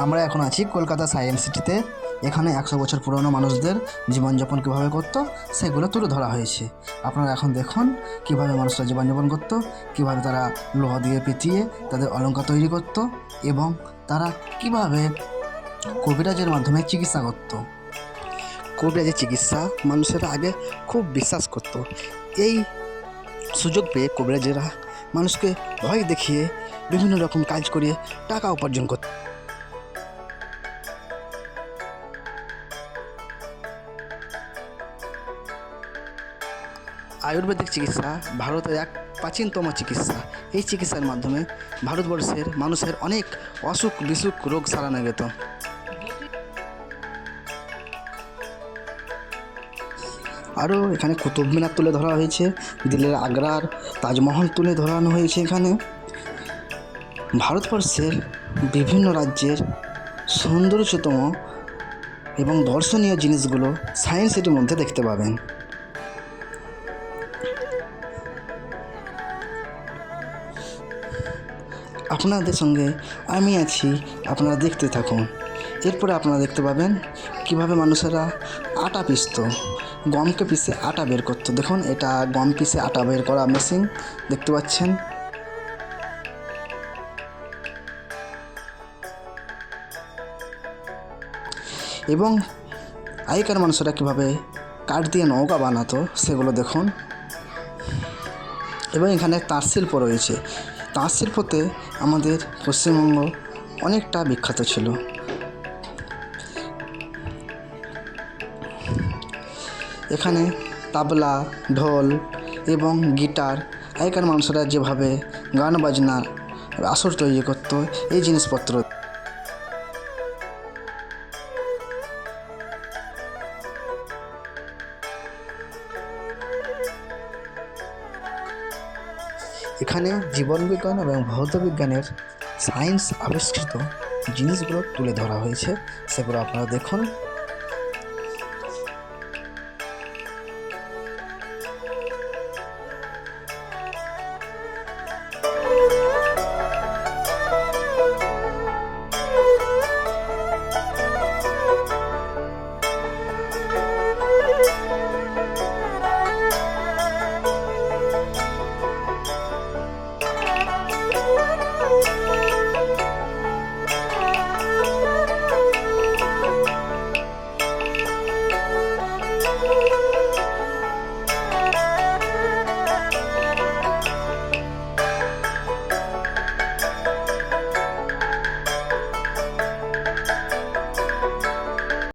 আমরা এখন আছি কলকাতা সায়েন্স সিটিতে। এখানে 100 বছর পুরনো মানুষদের জীবনযাপন কীভাবে করতো সেগুলো তুলে ধরা হয়েছে। আপনারা এখন দেখুন কীভাবে মানুষরা জীবনযাপন করতো, কীভাবে তারা লোহা দিয়ে পেঁচিয়ে তাদের অলংকার তৈরি করতো এবং তারা কীভাবে কবিরাজের মাধ্যমে চিকিৎসা করতো। কবিরাজের চিকিৎসা মানুষেরা আগে খুব বিশ্বাস করতো। এই সুযোগ পেয়ে কবিরাজেরা মানুষকে ভয় দেখিয়ে বিভিন্ন রকম কাজ করিয়ে টাকা উপার্জন করত। আয়ুর্বেদিক চিকিৎসা ভারতের এক প্রাচীনতম চিকিৎসা। এই চিকিৎসার মাধ্যমে ভারতবর্ষের মানুষের অনেক অসুখ বিসুখ রোগ সারানো যেত। আরও এখানে কুতুব মিনার তুলে ধরা হয়েছে, দিল্লির আগ্রার তাজমহল তুলে ধরানো হয়েছে। এখানে ভারতবর্ষের বিভিন্ন রাজ্যের সৌন্দর্যতম এবং দর্শনীয় জিনিসগুলো সায়েন্স সিটির মধ্যে দেখতে পাবেন। আপনাদের সঙ্গে আমি আছি, আপনারা দেখতে থাকুন। এরপরে আপনারা দেখতে পাবেন কিভাবে মানুষেরা আটা পিষত, গমকে পিষে আটা বের করতো। দেখুন, এটা গম পিষে আটা বের করা মেশিন দেখতে পাচ্ছেন। এবং আগেকার মানুষেরা কীভাবে কাঠ দিয়ে নৌকা বানাতো সেগুলো দেখুন। এবং এখানে তাঁত শিল্প রয়েছে। তাঁত শিল্পতে আমাদের পশ্চিমবঙ্গ অনেকটা বিখ্যাত ছিল। এখানে তাবলা, ঢোল এবং গিটার, আগেকার মানুষেরা যেভাবে গান বাজনা আসর তৈরি করতো, এই জিনিসপত্র। এখানে জীবনবিজ্ঞান এবং ভৌতবিজ্ঞানের সায়েন্স আবিষ্কৃত জিনিসগুলো তুলে ধরা হয়েছে, সেগুলো আপনারা দেখুন।